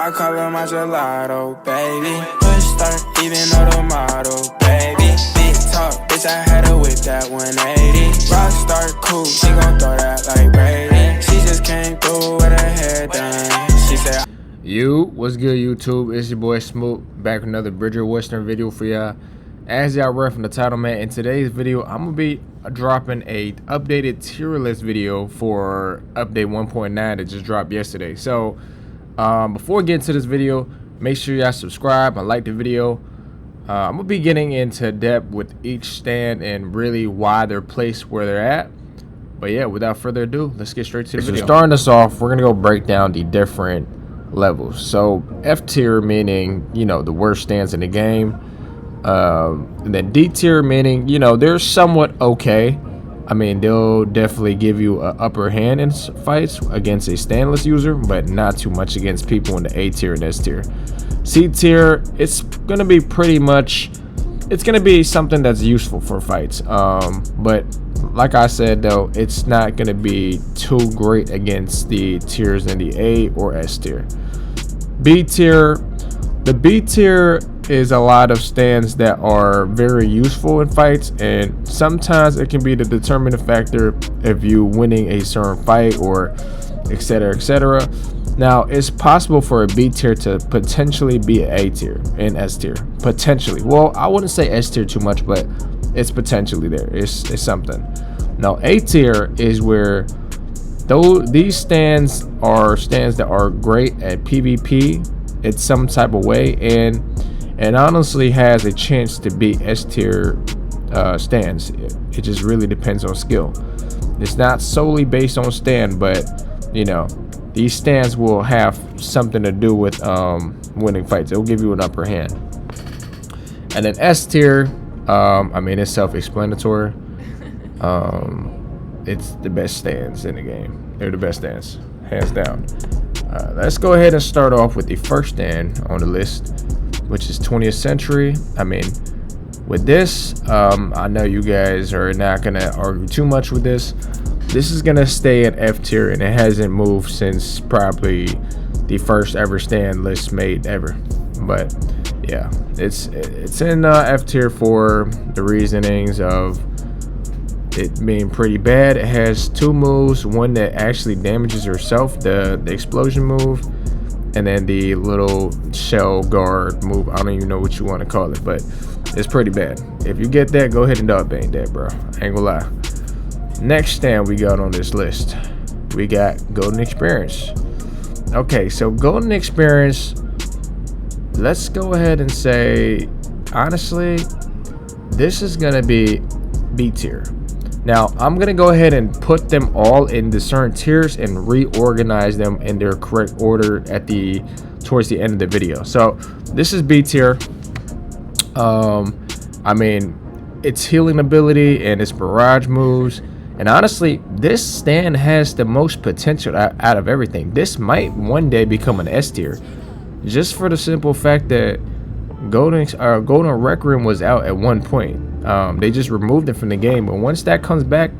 I call her my gelato, baby. Push start, even though the model, baby. Big talk, bitch, I had her with that 180. Rockstar cool, she gon' throw that like Brady. She just came through with her hair done. She said, What's good, YouTube? It's your boy Smoot, back with another Bridger Western video for y'all. As y'all read from the title, man, in today's video, I'm gonna be dropping a updated tier list video for update 1.9 that just dropped yesterday. So before we get into this video, make sure y'all subscribe and like the video. I'm gonna be getting into depth with each stand and really why they're placed where they're at. But yeah, without further ado, let's get straight to the video. Starting us off, we're gonna go break down the different levels. So F tier meaning, you know, the worst stands in the game. And then D tier meaning, you know, they're somewhat okay. I mean, they'll definitely give you an upper hand in fights against a standless user, but not too much against people in the A tier and S tier. C tier, it's gonna be pretty much, it's gonna be something that's useful for fights. But like I said though, it's not gonna be too great against the tiers in the A or S tier. B tier, the B tier is a lot of stands that are very useful in fights, and sometimes it can be the determining factor if you winning a certain fight or etc, etc. Now it's possible for a B tier to potentially be an A tier and S tier, potentially. Well, I wouldn't say S tier too much, but it's potentially there. It's something. Now A tier is where these stands that are great at PvP in some type of way, and honestly has a chance to be S tier stands. It just really depends on skill. It's not solely based on stand, but you know, these stands will have something to do with winning fights. It will give you an upper hand. And then S tier, I mean, it's self-explanatory. It's the best stands in the game. They're the best stands, hands down. Let's go ahead and start off with the first stand on the list, which is 20th Century. I mean, with this, I know you guys are not gonna argue too much with this. This is gonna stay in F tier, and it hasn't moved since probably the first ever stand list made ever. But yeah, it's in F tier for the reasonings of it being pretty bad. It has two moves, one that actually damages yourself, the explosion move, and then the little shell guard move. I don't even know what you want to call it, but it's pretty bad. If you get that, go ahead and dog bang that, bro. I ain't gonna lie. Next stand we got on this list, we got Golden Experience. Okay, so Golden Experience, let's go ahead and say, honestly, this is gonna be B tier. Now I'm gonna go ahead and put them all in the certain tiers and reorganize them in their correct order towards the end of the video. So this is B tier. I mean, its healing ability and its barrage moves, and honestly, this stand has the most potential out of everything. This might one day become an S tier, just for the simple fact that Golden Requiem was out at one point. They just removed it from the game, but once that comes back,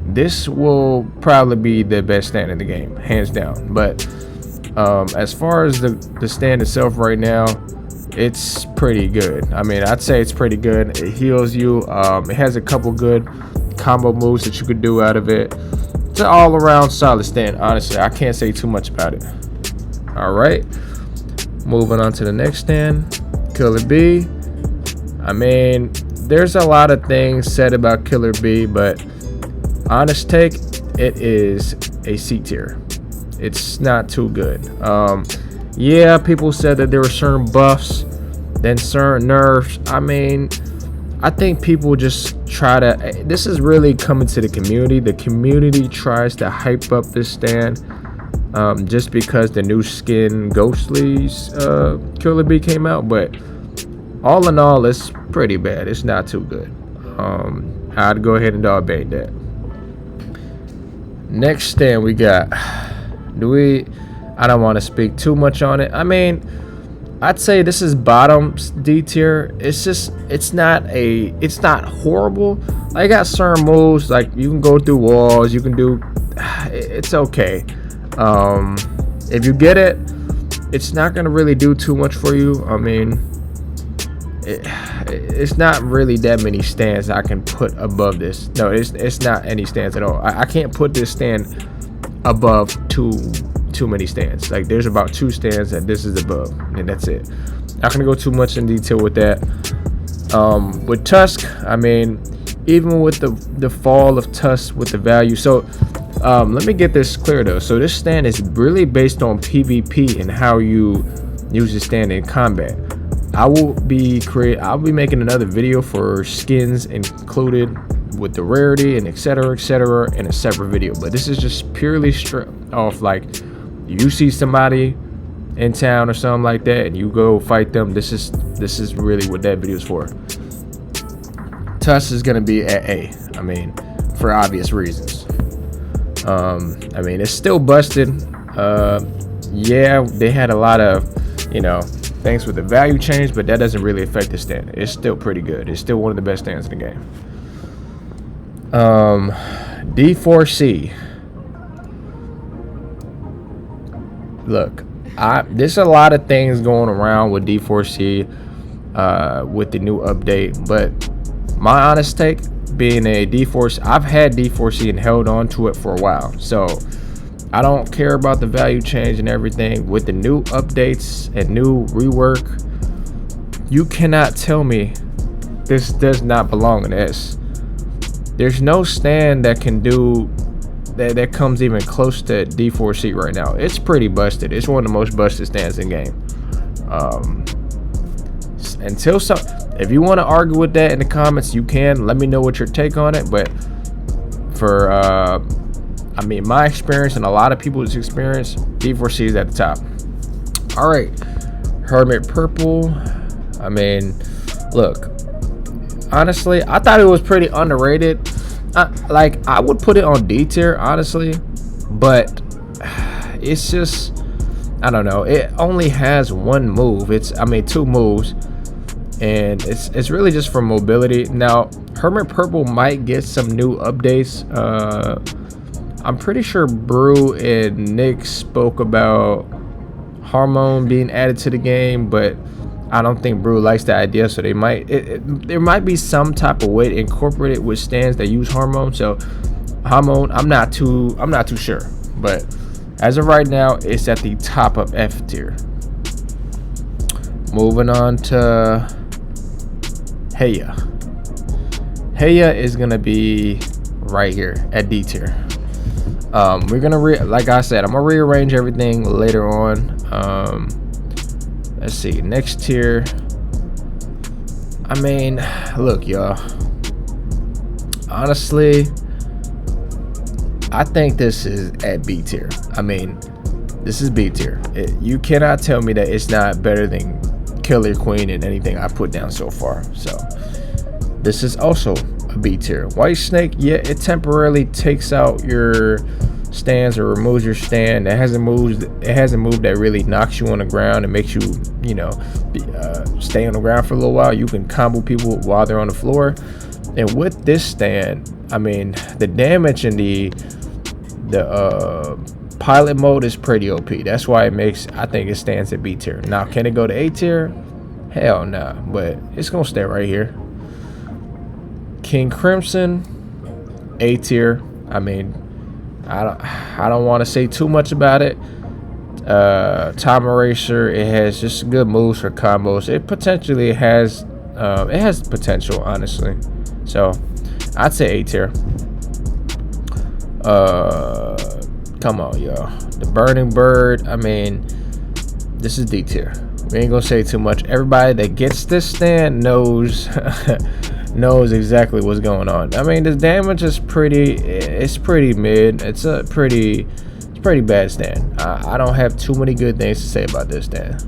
this will probably be the best stand in the game, hands down. But as far as the stand itself right now, it's pretty good. I mean, I'd say it's pretty good. It heals you. It has a couple good combo moves that you could do out of it. It's an all-around solid stand. Honestly, I can't say too much about it. All right, moving on to the next stand, Killer B. I mean, there's a lot of things said about Killer B, but honest take, it is a C tier. It's not too good. Yeah, people said that there were certain buffs, then certain nerfs. I mean, I think people just try to, this is really coming to the community. The community tries to hype up this stand just because the new skin Ghostly's Killer B came out, but all in all, it's pretty bad. It's not too good. I'd go ahead and dog bang that. Next stand we got, I don't want to speak too much on it. I mean, I'd say this is bottom D tier. It's not horrible. I got certain moves, like you can go through walls, you can do, it's okay. If you get it, it's not gonna really do too much for you. I mean, it's not really that many stands I can put above this. No, it's not any stands at all. I can't put this stand above too many stands. Like, there's about 2 stands that this is above, and that's it. Not gonna go too much in detail with that. With Tusk, I mean, even with the fall of Tusk with the value. So let me get this clear though. So this stand is really based on PvP and how you use the stand in combat. I'll be making another video for skins included with the rarity and etc in a separate video, but this is just purely straight off, like, you see somebody in town or something like that and you go fight them. This is really what that video is for. Tusk is gonna be at A, I mean, for obvious reasons. I mean, it's still busted. Yeah, they had a lot of, things with the value change, but that doesn't really affect the stand. It's still pretty good. It's still one of the best stands in the game. D4C. Look, there's a lot of things going around with D4C with the new update, but my honest take, being a D4C, I've had D4C and held on to it for a while, so I don't care about the value change and everything. With the new updates and new rework, you cannot tell me this does not belong in S. There's no stand that can do that comes even close to D4C right now. It's pretty busted. It's one of the most busted stands in the game. If you want to argue with that in the comments, you can. Let me know what your take on it. But for I mean, my experience and a lot of people's experience, D4C is at the top. All right, Hermit Purple. I mean, look, honestly, I thought it was pretty underrated. I would put it on D tier, honestly, but it's just, I don't know. It only has 1 move. 2 moves, and it's really just for mobility. Now, Hermit Purple might get some new updates. I'm pretty sure Brew and Nick spoke about Hormone being added to the game, but I don't think Brew likes the idea, so there might be some type of way to incorporate it with stands that use Hormone. So Hormone, I'm not too sure, but as of right now, it's at the top of F tier. Moving on to Heya. Heya is gonna be right here at D tier. We're gonna like I said, I'm gonna rearrange everything later on. Let's see, next tier. I mean, look, y'all, honestly, I think this is at B tier. I mean, this is B tier. You cannot tell me that it's not better than Killer Queen and anything I put down so far. So this is also a B tier. White Snake, yeah, it temporarily takes out your stands or removes your stand. It hasn't moved that really knocks you on the ground and makes you stay on the ground for a little while. You can combo people while they're on the floor. And with this stand, I mean, the damage in the pilot mode is pretty OP. That's why I think it stands at B tier. Now, can it go to A tier? Hell nah, but it's gonna stay right here. King Crimson, A tier. I mean, I don't want to say too much about it. Time Eraser, it has just good moves for combos. It potentially has potential, honestly. So I'd say A tier. Come on, y'all. The Burning Bird, I mean, this is D tier. We ain't gonna say too much. Everybody that gets this stand knows knows exactly what's going on. I mean, the damage is pretty mid. It's pretty bad stand. I don't have too many good things to say about this stand.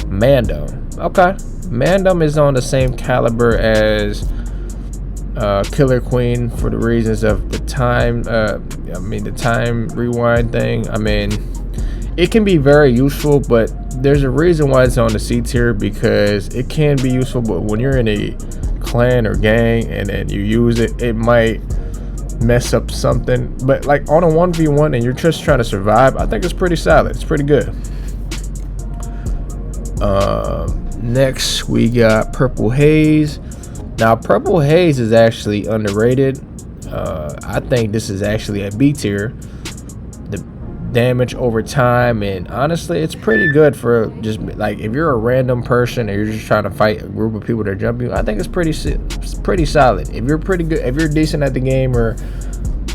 Mandom. Okay, Mandom is on the same caliber as Killer Queen for the reasons of the time. The time rewind thing. I mean, it can be very useful, but there's a reason why it's on the C tier, because it can be useful, but when you're in a clan or gang and then you use it, it might mess up something. But like on a 1v1 and you're just trying to survive, I think it's pretty solid. It's pretty good. Next we got Purple Haze. Now Purple Haze is actually underrated. I think this is actually a B tier. The damage over time, and honestly it's pretty good for just like if you're a random person and you're just trying to fight a group of people that jump you. I think it's pretty solid. If you're pretty good, if you're decent at the game, or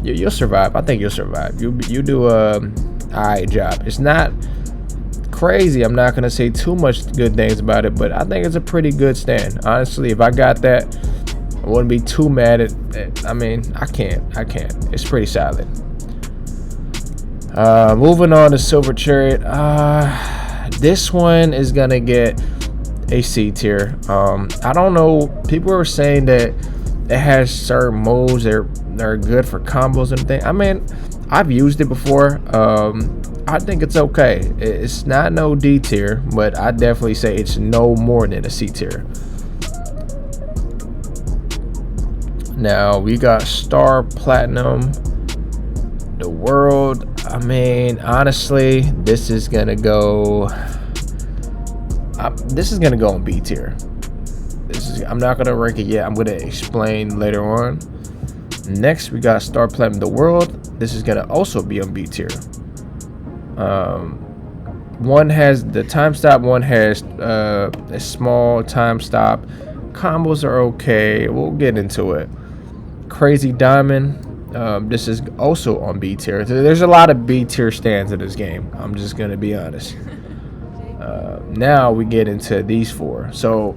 you'll survive. I think you'll survive. You do a alright job. It's not crazy. I'm not gonna say too much good things about it, but I think it's a pretty good stand. Honestly, if I got that, I wouldn't be too mad at it. I mean, I can't. It's pretty solid. Moving on to Silver Chariot. This one is gonna get a C tier. I don't know. People are saying that it has certain moves that are good for combos and things. I mean, I've used it before. I think it's okay. It's not no D tier, but I definitely say it's no more than a C tier. Now we got Star Platinum, the World. I mean, honestly, this is gonna go on B tier. I'm not gonna rank it yet. I'm gonna explain later on. Next we got Star Platinum, the World. This is gonna also be on B tier. One has the time stop, one has a small time stop. Combos are okay. We'll get into it. Crazy Diamond. This is also on B tier. There's a lot of B tier stands in this game. I'm just gonna be honest. Now we get into these four. So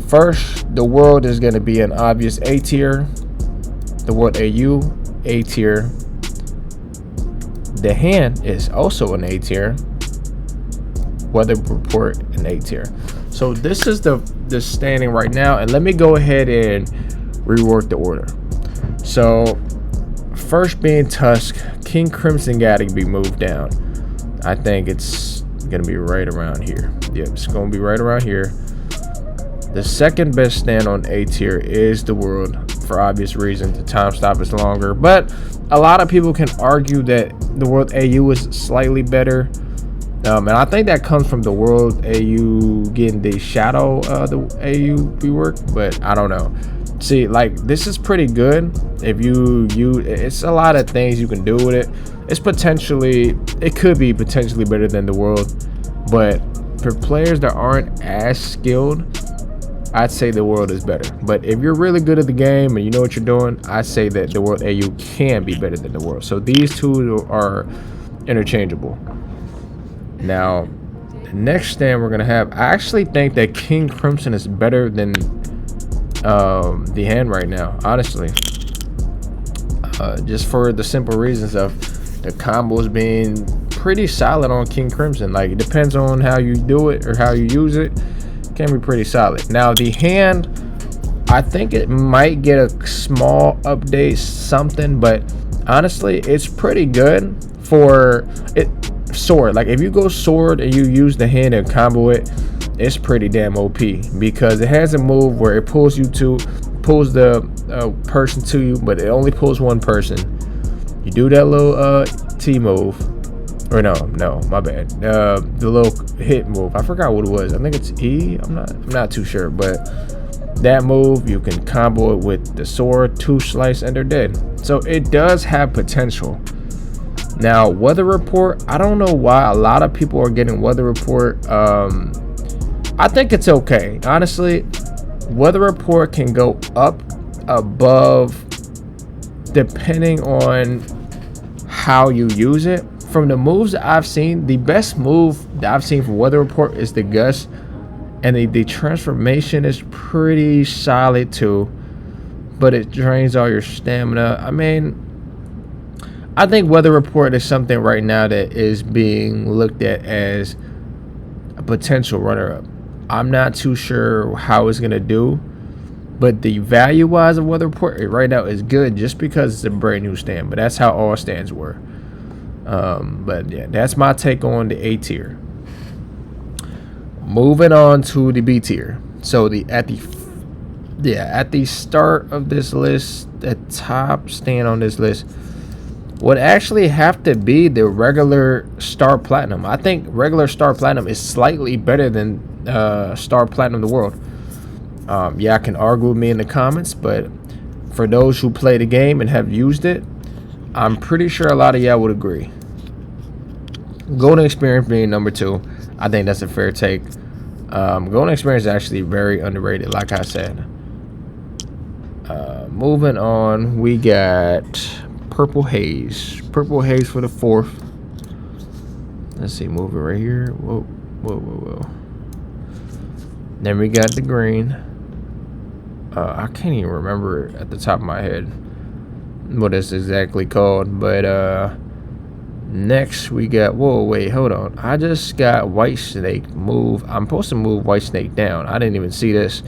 first, the World is gonna be an obvious A tier. The World AU, A tier. The Hand is also an A tier. Weather Report, an A tier. So this is the standing right now, and let me go ahead and rework the order. So first being Tusk, King Crimson got to be moved down. I think it's gonna be right around here. Yep, it's gonna be right around here. The second best stand on A tier is the World, for obvious reasons. The time stop is longer, but a lot of people can argue that the World AU is slightly better, and I think that comes from the World AU getting the shadow the AU rework, but I don't know. See, like, this is pretty good. If it's a lot of things you can do with it. It could be potentially better than the World, but for players that aren't as skilled, I'd say the World is better. But if you're really good at the game and you know what you're doing, I'd say that the World AU can be better than the World. So these two are interchangeable. Now, the next stand we're gonna have, I actually think that King Crimson is better than the Hand right now, honestly. Just for the simple reasons of the combos being pretty solid on King Crimson. Like, it depends on how you do it or how you use it. Can be pretty solid. Now the Hand, I think it might get a small update, something, but honestly it's pretty good for it. Sword, like if you go Sword and you use the Hand and combo it, it's pretty damn OP, because it has a move where it pulls the person to you, but it only pulls one person. You do that little T move, or no, my bad. The little hit move, I forgot what it was. I think it's E. I'm not too sure, but that move you can combo it with the Sword, 2 slice, and they're dead. So it does have potential. Now Weather Report, I don't know why a lot of people are getting Weather Report. I think it's okay, honestly. Weather Report can go up above depending on how you use it. From the moves that I've seen, the best move that I've seen for Weather Report is the Gust, and the transformation is pretty solid too, but it drains all your stamina. I mean, I think Weather Report is something right now that is being looked at as a potential runner-up. I'm not too sure how it's gonna do, but the value-wise of Weather Report right now is good just because it's a brand new stand. But that's how all stands were. But yeah, that's my take on the A tier. Moving on to the B tier. So at the start of this list, the top stand on this list would actually have to be the regular Star Platinum. I think regular Star Platinum is slightly better than Star Platinum the World. Y'all can argue with me in the comments, but for those who play the game and have used it, I'm pretty sure a lot of y'all would agree. Golden Experience being number 2, I think that's a fair take. Golden Experience is actually very underrated, like I said. Moving on, we got Purple Haze. Purple Haze for the 4th. Let's see, move it right here. Whoa, whoa, whoa, whoa. Then we got the green. I can't even remember at the top of my head what it's exactly called, but next we got, whoa, wait, hold on, I just got White Snake move. I'm supposed to move White Snake down. I didn't even see this,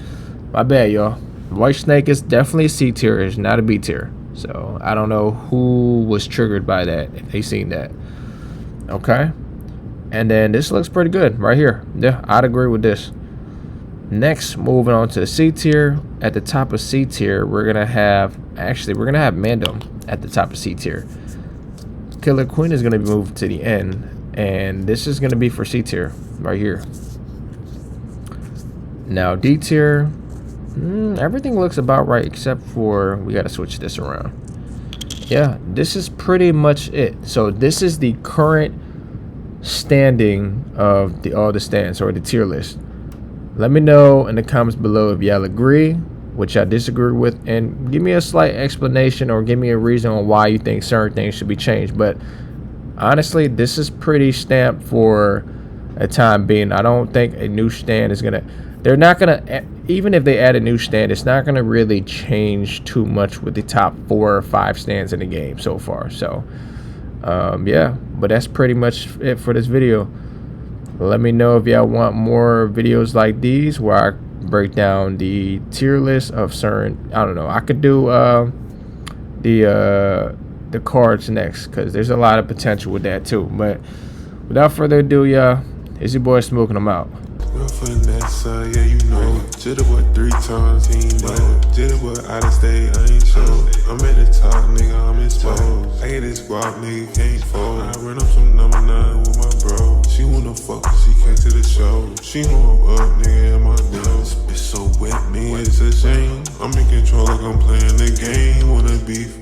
my bad, y'all. White Snake is definitely C tier, it's not a B tier, so I don't know who was triggered by that, if they seen that. Okay, and then this looks pretty good right here. Yeah, I'd agree with this. Next, moving on to the C tier. At the top of C tier, we're gonna have Mandem at the top of C tier. Killer Queen is gonna be moved to the end, and this is gonna be for C tier right here. Now D tier, everything looks about right except for we gotta switch this around. Yeah, this is pretty much it. So this is the current standing of all the stands or the tier list. Let me know in the comments below if y'all agree, which I disagree with, and give me a slight explanation or give me a reason on why you think certain things should be changed. But honestly, this is pretty stamped for a time being. I don't think a new stand is gonna, they're not gonna, even if they add a new stand, it's not gonna really change too much with the top 4 or 5 stands in the game so far. So yeah, but that's pretty much it for this video. Let me know if y'all want more videos like these where I break down the tier list of certain, I don't know, I could do the cards next, because there's a lot of potential with that too. But without further ado, y'all, it's your boy Smoking. I'm out. Yeah, you know. Jitter what 3 times, he ain't know. Jitter what out of state, I ain't show. I'm at the top, nigga, I'm exposed. I get this guap, nigga, can't fold. I run up some number 9 with my bro. She wanna fuck, she came to the show. She wanna up, nigga, in my dough. It's so wet, man, it's a shame. I'm in control like I'm playing the game. Wanna beef,